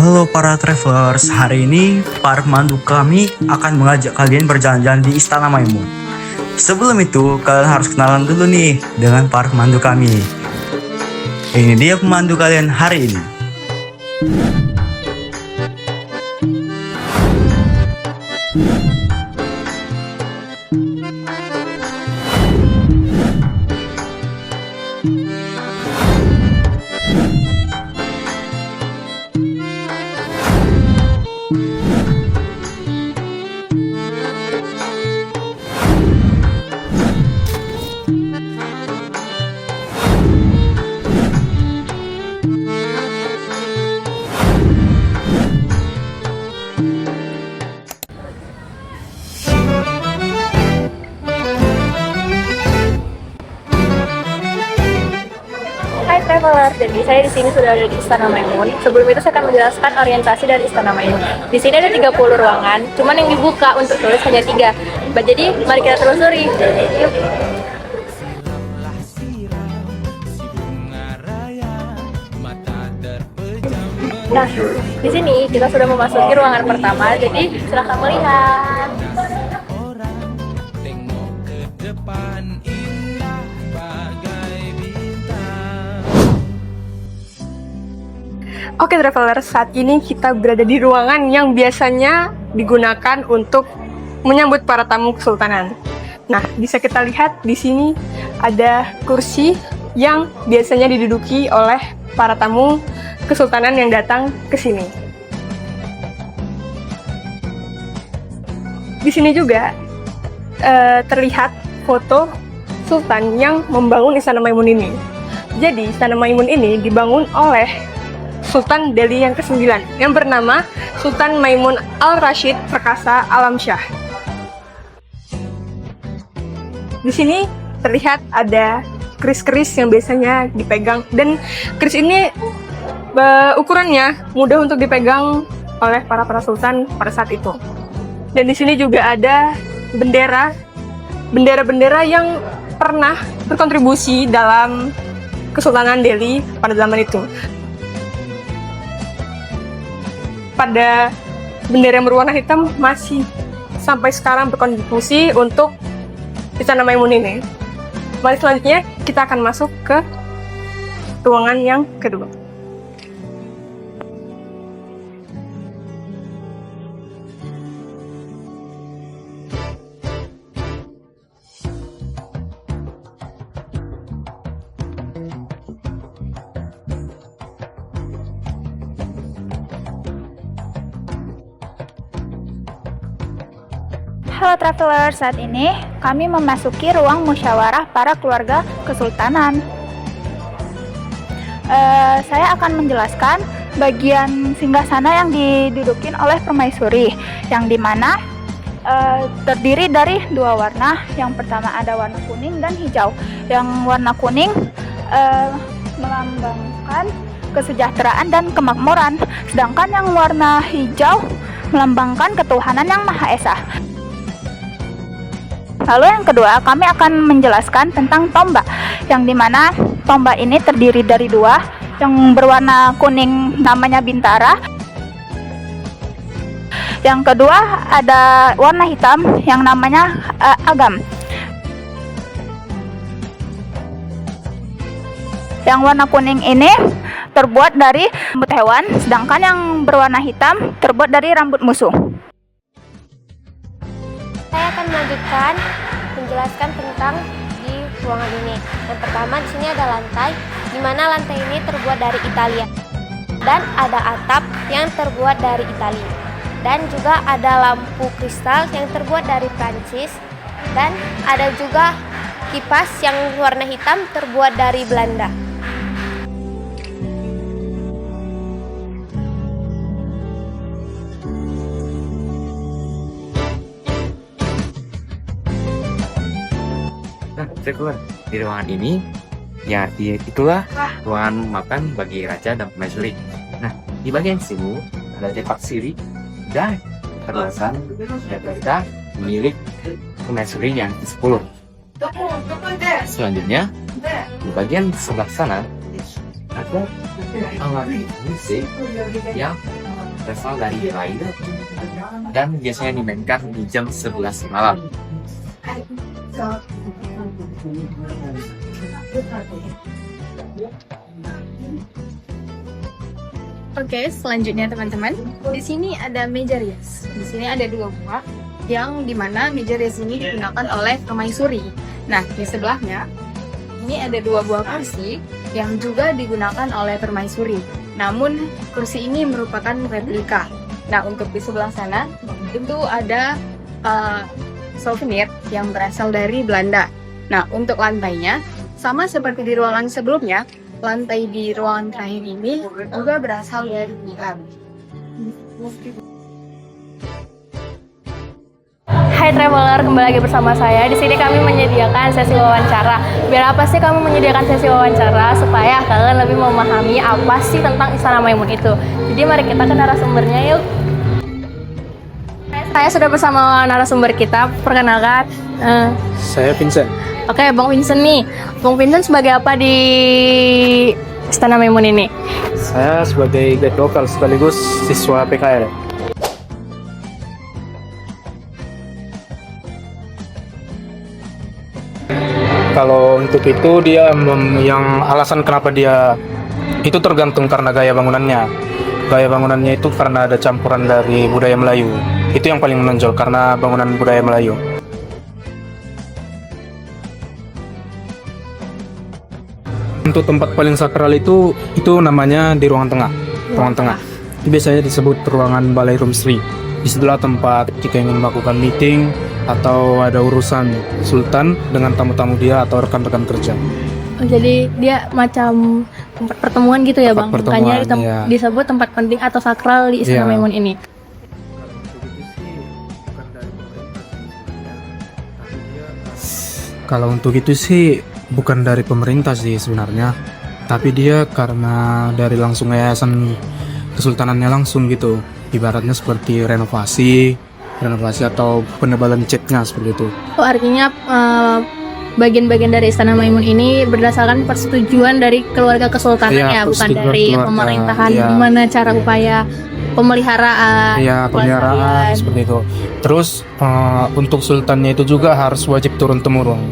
Halo para travelers, hari ini para pemandu kami akan mengajak kalian berjalan-jalan di Istana Maimun. Sebelum itu, kalian harus kenalan dulu nih dengan para pemandu kami. Ini dia pemandu kalian hari ini. Hai traveler, jadi saya di sini sudah ada di Istana Maimun. Sebelum itu saya akan menjelaskan orientasi dari Istana Maimun. Di sini ada 30 ruangan, cuman yang dibuka untuk turis hanya 3. Jadi mari kita telusuri. Yuk. Nah, di sini kita sudah memasuki ruangan pertama, jadi silahkan melihat. Oke traveler, saat ini kita berada di ruangan yang biasanya digunakan untuk menyambut para tamu kesultanan. Nah, bisa kita lihat di sini ada kursi yang biasanya diduduki oleh para tamu kesultanan yang datang ke sini. Di sini juga terlihat foto sultan yang membangun Istana Maimun ini. Jadi, Istana Maimun ini dibangun oleh Sultan Delhi yang ke-9 yang bernama Sultan Maimun Al-Rashid Perkasa Alamsyah. Di sini terlihat ada keris-keris yang biasanya dipegang, dan keris ini ukurannya mudah untuk dipegang oleh para sultan pada saat itu. Dan di sini juga ada bendera-bendera yang pernah berkontribusi dalam Kesultanan Delhi pada zaman itu. Pada bendera yang berwarna hitam masih sampai sekarang berkontribusi untuk Istana Maimun ini. Mari selanjutnya kita akan masuk ke ruangan yang kedua. Halo traveler, saat ini kami memasuki ruang musyawarah para keluarga kesultanan. Saya akan menjelaskan bagian singgasana yang didudukin oleh permaisuri, yang dimana terdiri dari 2 warna. Yang pertama ada warna kuning dan hijau. Yang warna kuning melambangkan kesejahteraan dan kemakmuran, sedangkan yang warna hijau melambangkan ketuhanan yang Maha Esa. Lalu yang kedua, kami akan menjelaskan tentang tombak, yang dimana tombak ini terdiri dari 2. Yang berwarna kuning namanya bintara. Yang kedua ada warna hitam yang namanya agam. Yang warna kuning ini terbuat dari rambut hewan, sedangkan yang berwarna hitam terbuat dari rambut musuh. Saya akan melanjutkan menjelaskan tentang di ruangan ini. Yang pertama, di sini ada lantai, di mana lantai ini terbuat dari Italia, dan ada atap yang terbuat dari Italia, dan juga ada lampu kristal yang terbuat dari Prancis, dan ada juga kipas yang warna hitam terbuat dari Belanda. Nah, traveler, di ruangan ini, ya itulah ruangan makan bagi raja dan permaisuri. Nah, di bagian sini ada tempat sirih dan perhiasan yang kita milik permaisuri yang ke-10. Selanjutnya, di bagian sebelah sana ada alat musik yang berasal dari Melayu dan biasanya dimainkan di jam 11 malam. Oke, selanjutnya teman-teman, di sini ada meja rias. Di sini ada 2 buah yang dimana meja rias ini digunakan oleh permaisuri. Nah, di sebelahnya ini ada 2 buah kursi yang juga digunakan oleh permaisuri. Namun kursi ini merupakan replika. Nah, untuk di sebelah sana itu ada souvenir yang berasal dari Belanda. Nah, untuk lantainya sama seperti di ruangan sebelumnya. Lantai di ruangan terakhir ini juga berasal dari Milan. Hai traveler, kembali lagi bersama saya. Di sini kami menyediakan sesi wawancara. Biar apa sih kamu menyediakan sesi wawancara? Supaya kalian lebih memahami apa sih tentang Istana Maimun itu. Jadi mari kita ke narasumbernya yuk. Saya sudah bersama narasumber kita. Perkenalkan. Saya Vincent. Oke, Bang Vincent nih. Bang Vincent sebagai apa di Istana Maimun ini? Saya sebagai guide lokal sekaligus siswa PKL. Kalau untuk itu dia yang alasan kenapa dia itu tergantung karena gaya bangunannya. Gaya bangunannya itu karena ada campuran dari budaya Melayu. Itu yang paling menonjol karena bangunan budaya Melayu. Untuk tempat paling sakral itu namanya di ruangan tengah. Ruangan tengah. Itu biasanya disebut ruangan Balai Rumsri. Disitulah tempat jika ingin melakukan meeting atau ada urusan sultan dengan tamu-tamu dia atau rekan-rekan kerja. Oh, jadi dia macam tempat pertemuan gitu ya, Bang? Makanya iya. disebut tempat penting atau sakral di Istana Iya. Maimun ini. Kalau untuk itu sih bukan dari pemerintah sih sebenarnya, tapi dia karena dari langsung yayasan kesultanannya langsung gitu. Ibaratnya seperti renovasi atau penebalan catnya seperti itu. Oh, artinya bagian-bagian dari Istana Maimun ini berdasarkan persetujuan dari keluarga kesultanan Iya, ya, bukan persetujuan dari keluarga, pemerintahan. iya. Gimana cara upaya pemeliharaan? Ya, pemeliharaan pelestarian. seperti itu. Terus untuk sultannya itu juga harus wajib turun temurun.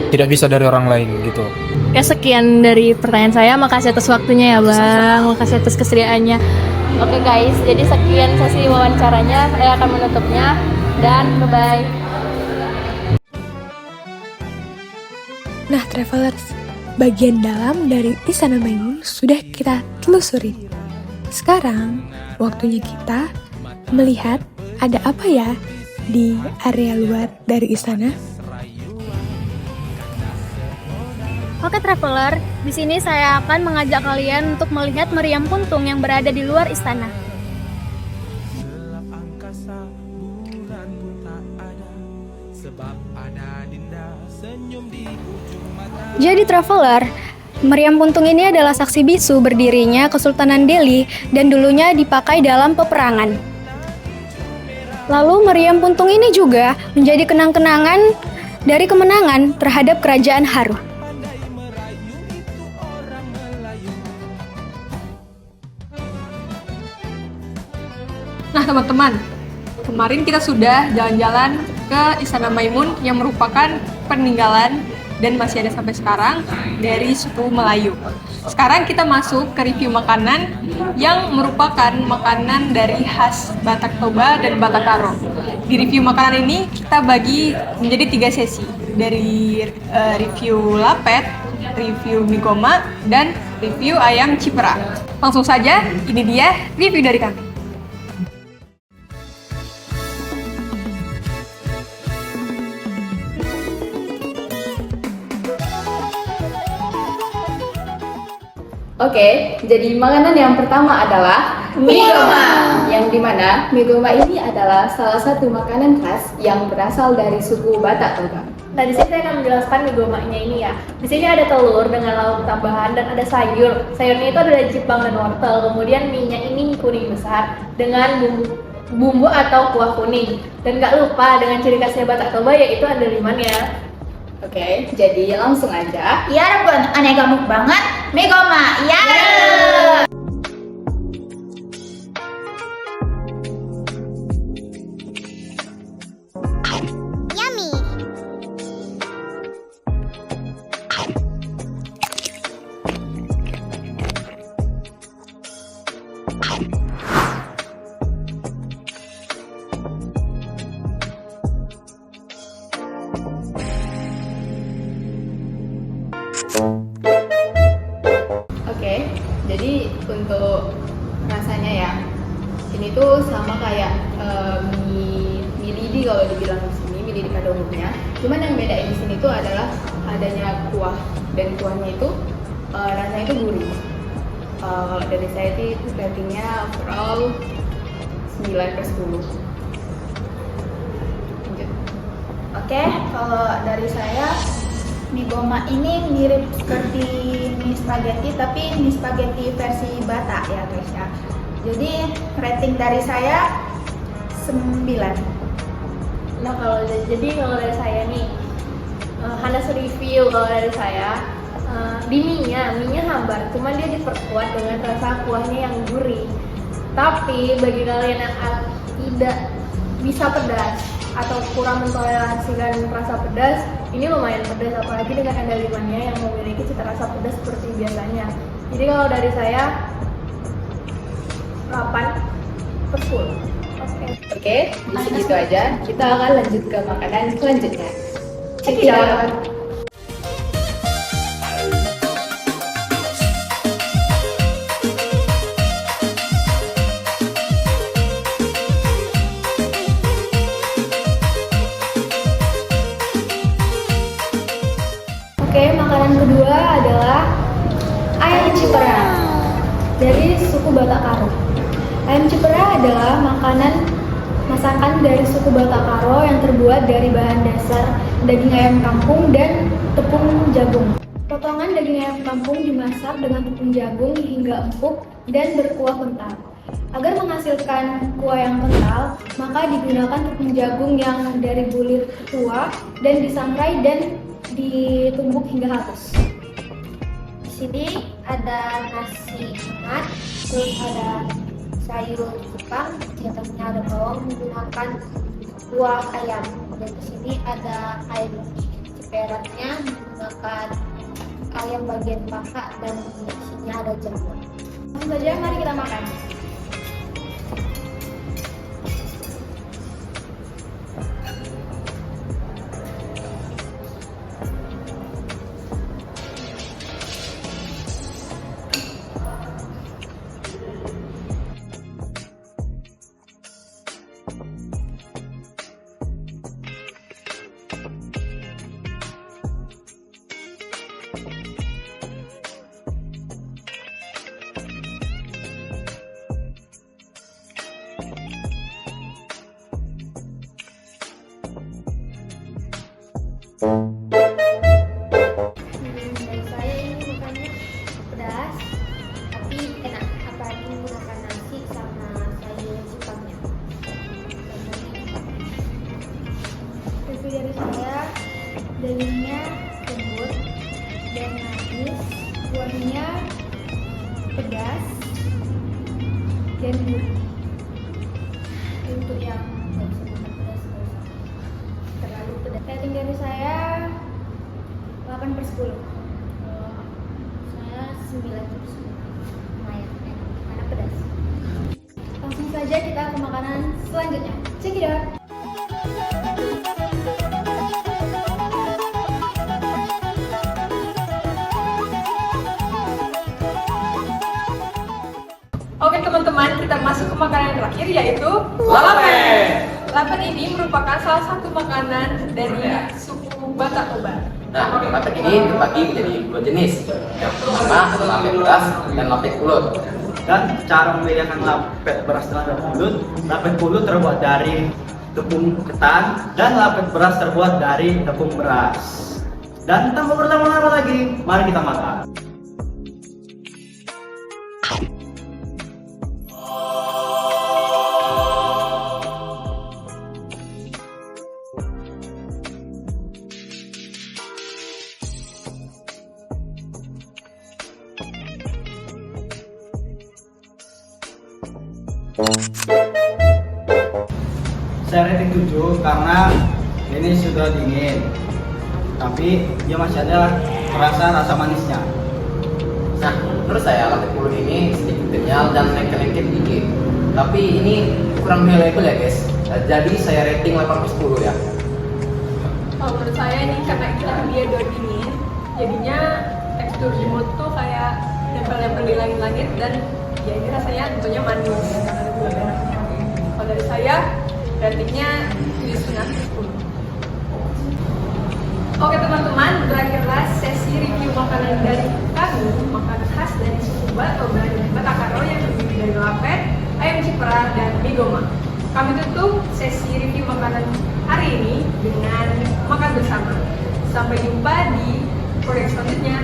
Tidak bisa dari orang lain gitu. Ya, sekian dari pertanyaan saya. Makasih atas waktunya ya, Bang. Makasih atas kesediaannya. Oke guys, jadi sekian sesi wawancaranya. Saya akan menutupnya dan bye-bye. Nah, travelers, bagian dalam dari Istana Maimun sudah kita telusuri. Sekarang, waktunya kita melihat ada apa ya di area luar dari istana. Oke traveler, di sini saya akan mengajak kalian untuk melihat meriam puntung yang berada di luar istana. Jadi traveler, meriam puntung ini adalah saksi bisu berdirinya Kesultanan Delhi dan dulunya dipakai dalam peperangan. Lalu meriam puntung ini juga menjadi kenang-kenangan dari kemenangan terhadap kerajaan Haru. Nah teman-teman, kemarin kita sudah jalan-jalan ke Istana Maimun yang merupakan peninggalan dan masih ada sampai sekarang dari suku Melayu. Sekarang kita masuk ke review makanan yang merupakan makanan dari khas Batak Toba dan Batak Karo. Di review makanan ini kita bagi menjadi 3 sesi, dari review lapet, review mie goma, dan review ayam cipra. Langsung saja, ini dia review dari kami. Oke, jadi makanan yang pertama adalah mie goma. Yang dimana mie goma ini adalah salah satu makanan khas yang berasal dari suku Batak Toba. Nah, di sini saya akan menjelaskan mie gomanya ini ya. Di sini ada telur dengan lauk tambahan dan ada sayur. Sayurnya itu ada jipang dan wortel. Kemudian mie-nya ini mie kuning besar dengan bumbu atau kuah kuning. Dan gak lupa dengan ciri khasnya Batak Toba yaitu andalimannya. Oke, jadi langsung aja. Ya ampun, aneh gamuk banget. Mie goma, ya. Oke, jadi untuk rasanya ya, ini tuh sama kayak mie lidi kalau dibilang di sini, mie lidi pada umumnya. Cuman yang bedain di sini tuh adalah adanya kuah, dan kuahnya itu rasanya itu gurih. Kalau dari saya sih ratingnya overall 9/10. Lanjut. Oke, kalau dari saya mie goma ini mirip seperti mie spaghetti, tapi mie spaghetti versi Batak ya guys ya. Jadi rating dari saya 9. Nah kalau dari saya nih, Hanas review kalau dari saya, di mie-nya hambar, cuman dia diperkuat dengan rasa kuahnya yang gurih. Tapi bagi kalian yang tidak bisa pedas atau kurang mentoleransikan rasa pedas, ini lumayan pedas, apalagi dengan andalimannya yang memiliki cita rasa pedas seperti biasanya. Jadi kalau dari saya 8/10. Oke, di segitu aja. Kita akan lanjut ke makanan selanjutnya. Check it out. Oke, makanan kedua adalah ayam cipera dari suku Batak Karo. Ayam cipera adalah masakan dari suku Batak Karo yang terbuat dari bahan dasar daging ayam kampung dan tepung jagung. Potongan daging ayam kampung dimasak dengan tepung jagung hingga empuk dan berkuah kental. Agar menghasilkan kuah yang kental, maka digunakan tepung jagung yang dari bulir tua dan disangrai dan ditumbuk hingga halus. Di sini ada nasi hangat, terus ada sayur Jepang, di atasnya ada bawang menggunakan kuah ayam. Dan di sini ada ayam ciperatnya menggunakan ayam bagian paha dan di sini ada jamur. Langsung saja, mari kita makan. Dari saya ini makannya pedas, tapi enak. Apalagi menggunakan nasi sama sayur Jepangnya. Review dari saya, dagingnya lembut dan manis, kuahnya pedas dan gurih. Untuk yang nggak bisa makan pedas, nggak usah terlalu pedas. Rating dari saya 8/10. Saya 9/10. Lumayan enak karena pedas. Langsung saja kita ke makanan selanjutnya. Check it out. Oke teman-teman, kita masuk ke makanan yang terakhir yaitu lapen. Lapen ini merupakan salah satu makanan dari suku Batak Toba. Nah, lapen ini terbagi menjadi dua jenis. Yang pertama adalah lapen beras dan lapen pulut. Dan cara membedakan lapet beras dengan lapet pulut terbuat dari tepung ketan dan lapet beras terbuat dari tepung beras. Dan tanpa berlama-lama lagi, mari kita makan. Saya rating 7 karena ini sudah dingin, tapi dia masih ada rasa manisnya. Nah, menurut saya lapen pulut ini sedikit kenyal dan lengket-lengket dikit. Tapi ini kurang reliable ya guys. Jadi saya rating 8/10 ya. Kalau menurut saya ini karena dia dingin, jadinya jimut tuh kayak nempel-nempel di langit-langit, dan ya ini rasanya tentunya manis karena ada gula merahnya. Kalau dari saya ratingnya 7,5. Oke teman-teman, berakhirlah sesi review makanan dari kami, makanan khas dari suku Bato dan Batakaro yang terdiri dari lapet, ayam ciprah, dan mie goma. Kami tutup sesi review makanan hari ini dengan makan bersama. Sampai jumpa di proyek selanjutnya.